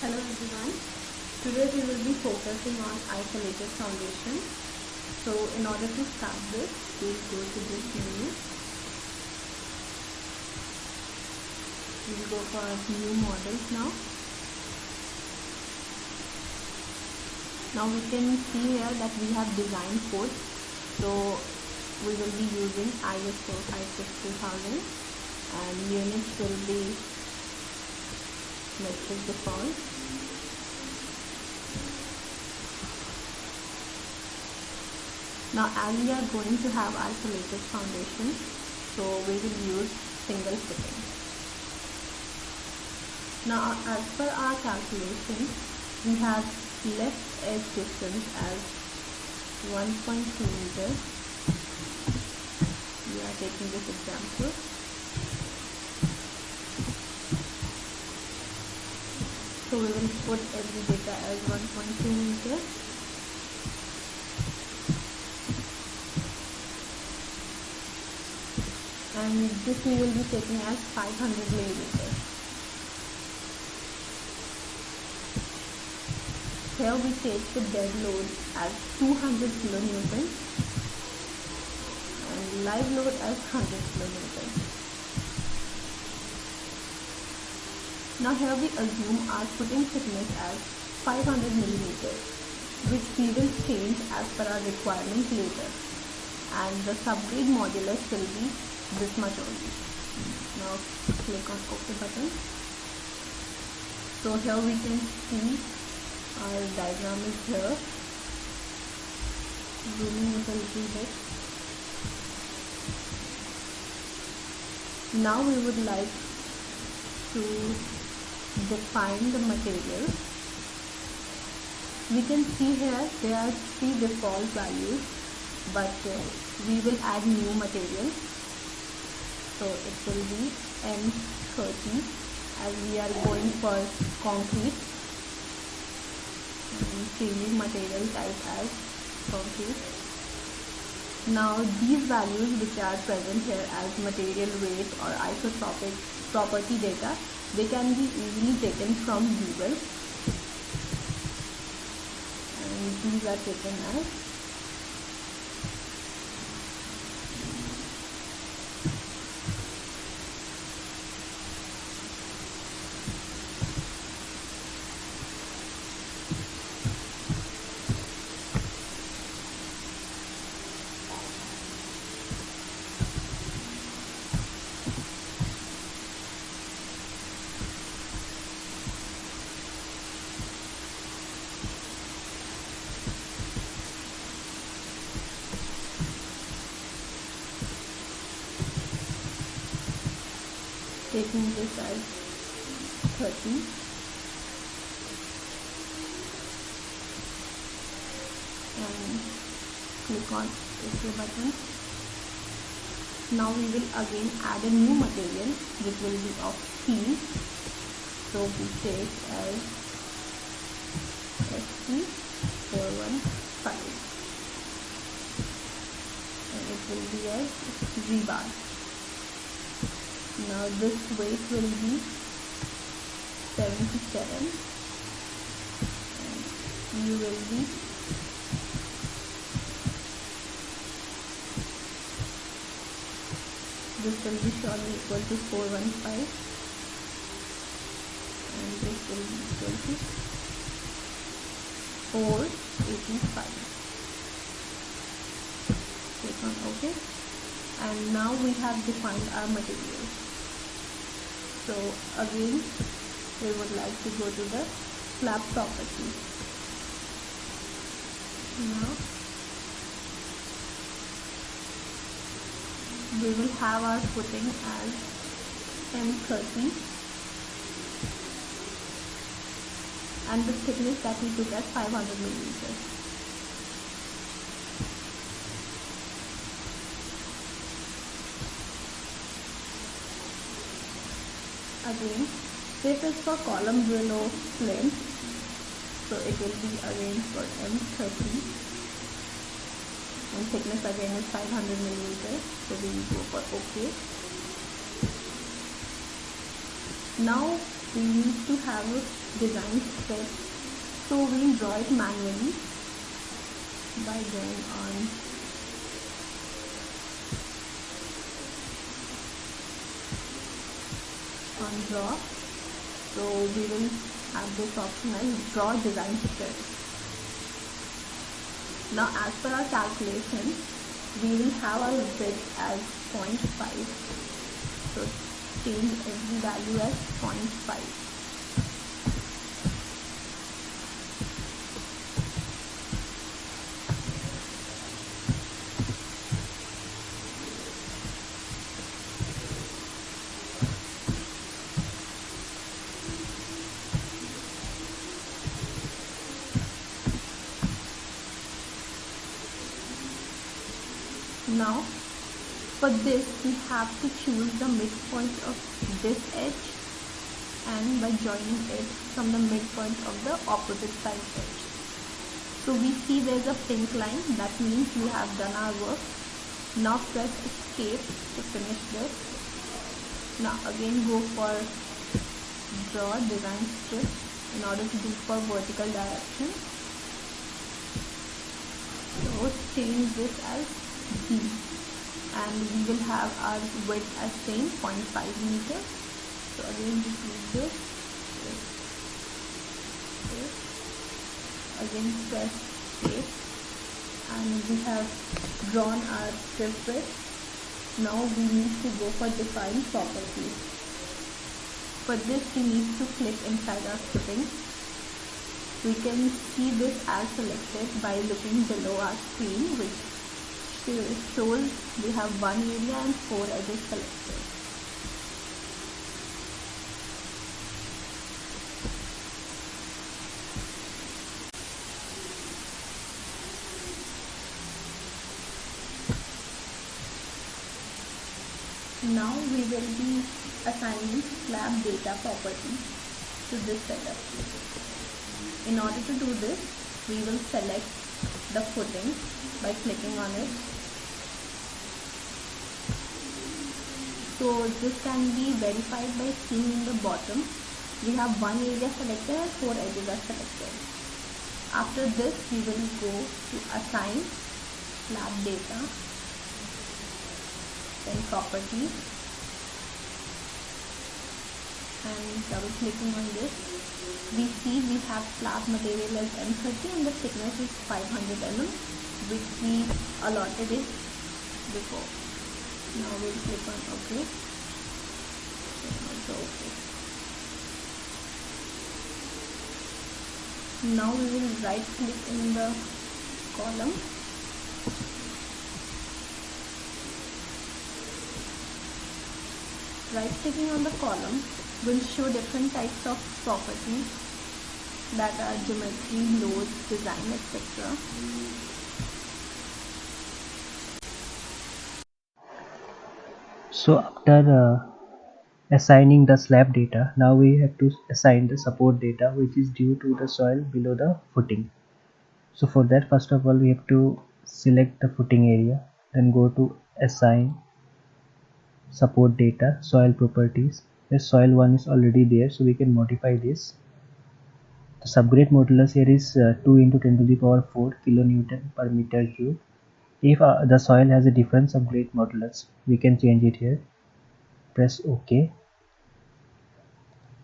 Hello everyone. Today we will be focusing on isolated foundation. So in order to start this, we'll go to this menu. We'll go for new models now. Now we can see here that we have design code. So we will be using ISO 56000 and units will be metric default. Now as we are going to have isolated foundation, so we will use single fitting. Now as per our calculation, we have left edge distance as 1.2 meters. We are taking this example. So we will put every data as 1.2 meters. And this we will be taking as 500 millimeters. Here we take the dead load as 200 kilonewton and live load as 100 kilonewton. Now here we assume our footing thickness as 500 millimeters, which we will change as per our requirement later, and the subgrade modulus will be this much only. Now click on OK button. So here we can see our diagram is here. Zooming it a little bit. Now we would like to define the material. We can see here there are 3 default values, but we will add new material. So it will be M30 as we are going for concrete, and changing material type as concrete. Now these values which are present here as material weight or isotropic property data, they can be easily taken from Google, and these are taken as taking this as 30 and click on OK button. Now we will again add a new material which will be of steel. So we take as ST415 and it will be as rebar. Now this weight will be 77 and you will be this will be surely equal to 415 and this will be equal to 485. Click on OK, and now we have defined our material. So again we would like to go to the slab property. Now we will have our footing as M30 and the thickness that we took as 500 millimeters. Again, this is for column below plinth, so it will be again for M30 and thickness again is 500 millimeters. So we will go for OK. Now we need to have a design script, so we'll draw it manually by going on draw. So we will have this option as draw design script. Now as per our calculation, we will have our width as 0.5. So change every value as 0.5. Now for this we have to choose the midpoint of this edge, and by joining it from the midpoint of the opposite side edge. So we see there's a pink line, that means we have done our work. Now press escape to finish this. Now again go for draw design strip in order to do for vertical direction. So change this as D, and we will have our width as same 0.5 meters. So again just use this, again press escape, and we have drawn our strip width. Now we need to go for define properties. For this we need to click inside our footing. We can see this as selected by looking below our screen, which shows we have one area and 4 edges selected. Now we will be assigning slab data property to this setup. In order to do this, we will select the footing by clicking on it. So this can be verified by seeing in the bottom. We have one area selected and 4 edges are selected. After this, we will go to assign slab data, then properties, and double clicking on this, we see we have slab material as M30 and the thickness is 500 mm, which we allotted it before. Now we'll click on OK. Also OK. Now we will right click in the column. Right clicking on the column will show different types of properties, that are geometry, load, design, etc. So after assigning the slab data, now we have to assign the support data, which is due to the soil below the footing. So for that, first of all, we have to select the footing area, then go to assign support data, soil properties. The soil 1 is already there, so we can modify this. The subgrade modulus here is 2 into 10 to the power 4 kilonewton per meter cube. If the soil has a different subgrade modulus, we can change it here. Press OK.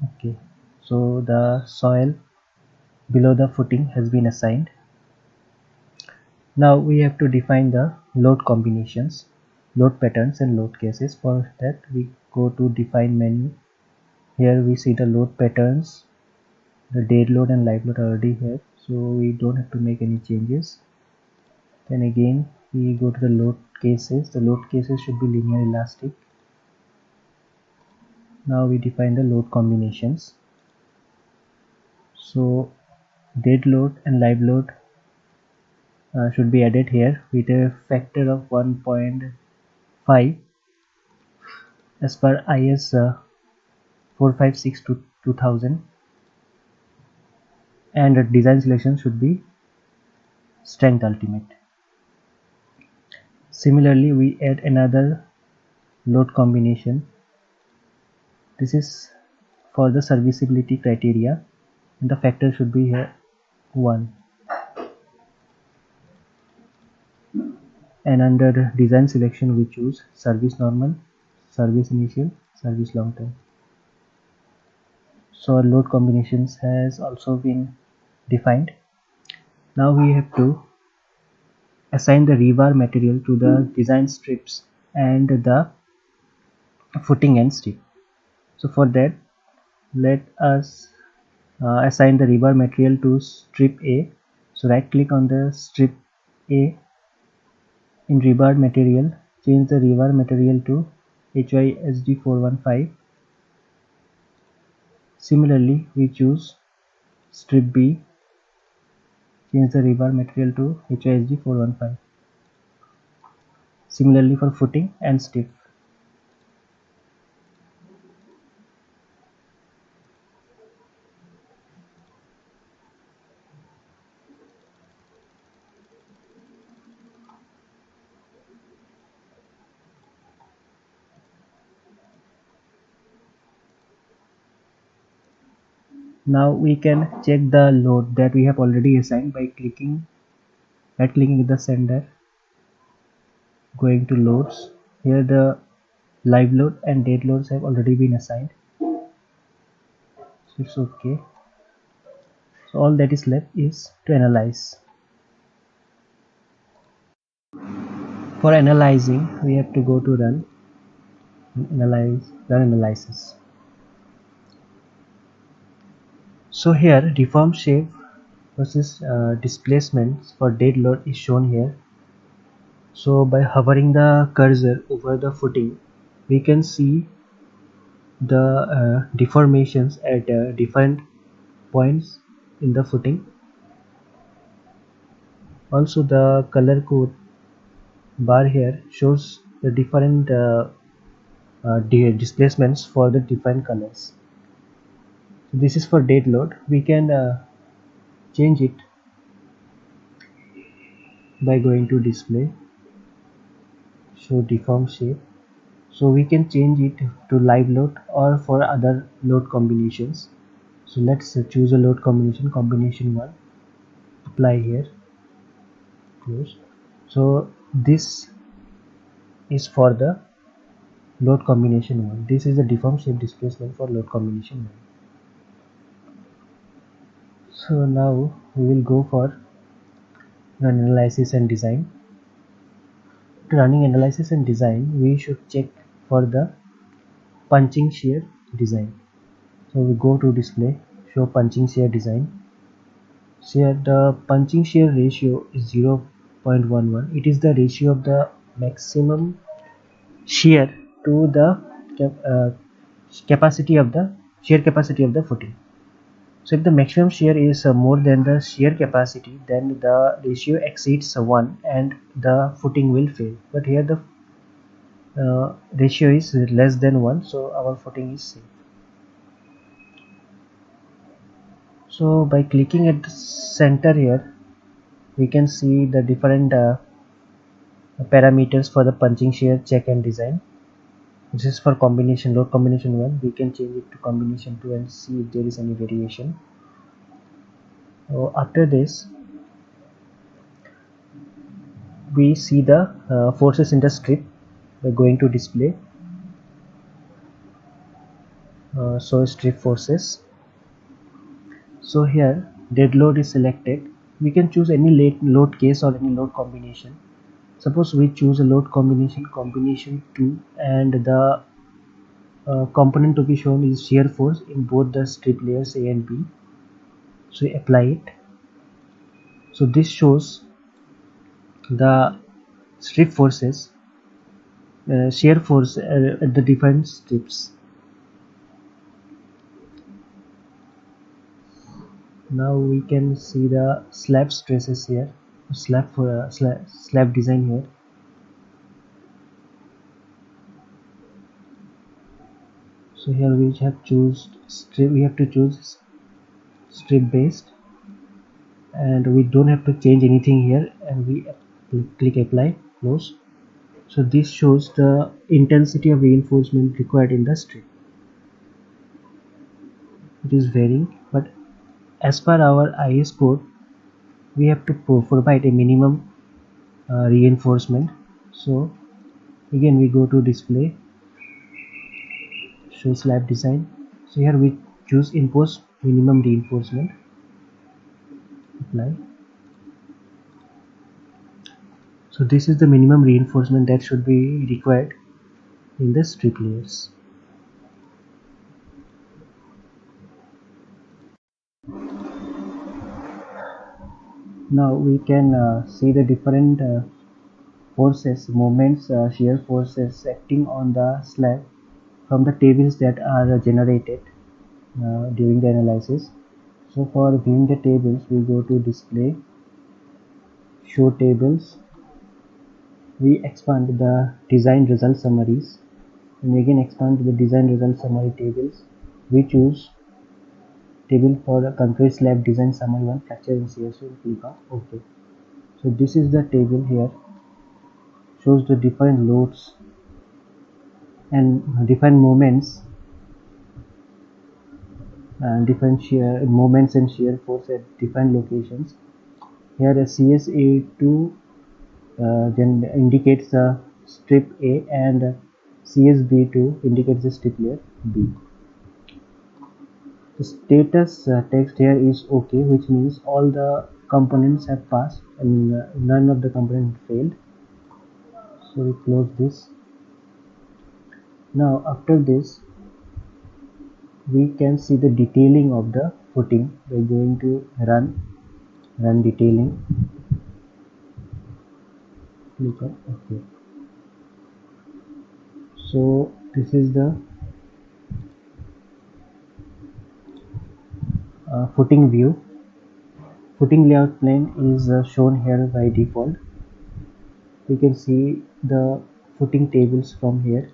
Okay, so the soil below the footing has been assigned. Now we have to define the load combinations, load patterns and load cases. For that, we go to define menu. Here we see the load patterns. The dead load and live load are already here, so we don't have to make any changes. Then again we go to the load cases. The load cases should be linear elastic. Now we define the load combinations. So dead load and live load should be added here with a factor of 1.5 as per IS 456 to 2000, and the design selection should be strength ultimate. Similarly, we add another load combination. This is for the serviceability criteria, and the factor should be here 1. And under design selection we choose service normal, service initial, service long term. So our load combinations has also been defined. Now we have to assign the rebar material to the design strips and the footing and strip. So for that, let us assign the rebar material to strip A. So right click on the strip A. In rebar material, change the rebar material to HYSD 415. Similarly, we choose strip B, change the rebar material to HYSD 415. Similarly for footing and strip. Now we can check the load that we have already assigned by right clicking the sender, going to loads. Here the live load and dead loads have already been assigned. So it's okay. So all that is left is to analyze. For analyzing, we have to go to run analysis. So here deform shape versus displacements for dead load is shown here. So by hovering the cursor over the footing, we can see the deformations at different points in the footing. Also the color code bar here shows the different displacements for the different colors. So this is for dead load. We can change it by going to display, show deform shape. So we can change it to live load or for other load combinations. So let's choose a load combination 1, apply here, close. So this is for the load combination 1. This is the deform shape displacement for load combination 1. So now we will go for run analysis and design. To running analysis and design, we should check for the punching shear design. So we go to display, show punching shear design. So here the punching shear ratio is 0.11. It is the ratio of the maximum shear to the capacity of the shear capacity of the footing. So if the maximum shear is more than the shear capacity, then the ratio exceeds 1 and the footing will fail. But here the ratio is less than 1, so our footing is safe. So by clicking at the center here, we can see the different parameters for the punching shear check and design. This is for combination load combination 1. We can change it to combination 2 and see if there is any variation. So after this, we see the forces in the strip by going to display, so strip forces. So here dead load is selected. We can choose any load case or any load combination. Suppose we choose a load combination 2, and the component to be shown is shear force in both the strip layers A and B. So we apply it. So this shows the strip forces, shear force at the different strips. Now we can see the slab stresses here, slab design here. So here we have to choose strip based, and we don't have to change anything here, and we click apply, close. So this shows the intensity of reinforcement required in the strip. it is varying, but as per our IS code we have to provide a minimum reinforcement. So again we go to display, show slab design. So here we choose impose minimum reinforcement, apply. So this is the minimum reinforcement that should be required in the strip layers. Now we can see the different forces, moments, shear forces acting on the slab from the tables that are generated during the analysis. So for viewing the tables, we go to display, show tables, we expand the design result summaries, and we again expand the design result summary tables. We choose table for the concrete slab design summary 1 fracture in CSO, click on OK. So this is the table here, shows the different loads and different moments and different shear moments and shear force at different locations. Here a CSA2 then indicates the strip A and CSB2 indicates the strip layer B. The status text here is OK, which means all the components have passed and none of the components failed. So we close this. Now after this we can see the detailing of the footing by going to run detailing, click on OK. So this is the footing view. Footing layout plane is shown here by default. We can see the footing tables from here.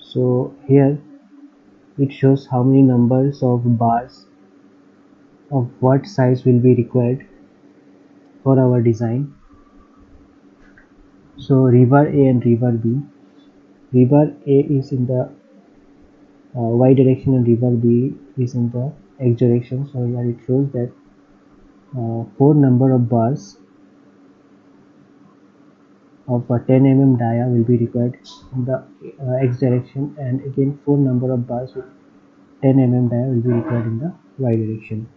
So here it shows how many numbers of bars of what size will be required for our design. So rebar A and rebar B. Rebar A is in the y direction and rebar B is in the x direction. So here it shows that 4 number of bars of a 10 mm dia will be required in the x direction, and again 4 number of bars with 10 mm dia will be required in the y direction.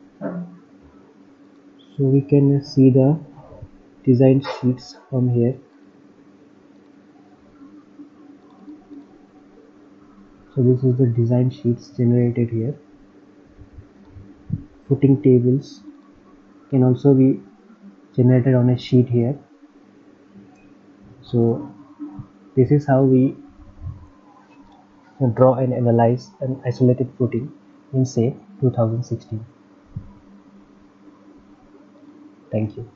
So we can see the design sheets from here. So this is the design sheets generated here. Footing tables can also be generated on a sheet here. So this is how we draw and analyze an isolated footing in SAFE 2016. Thank you.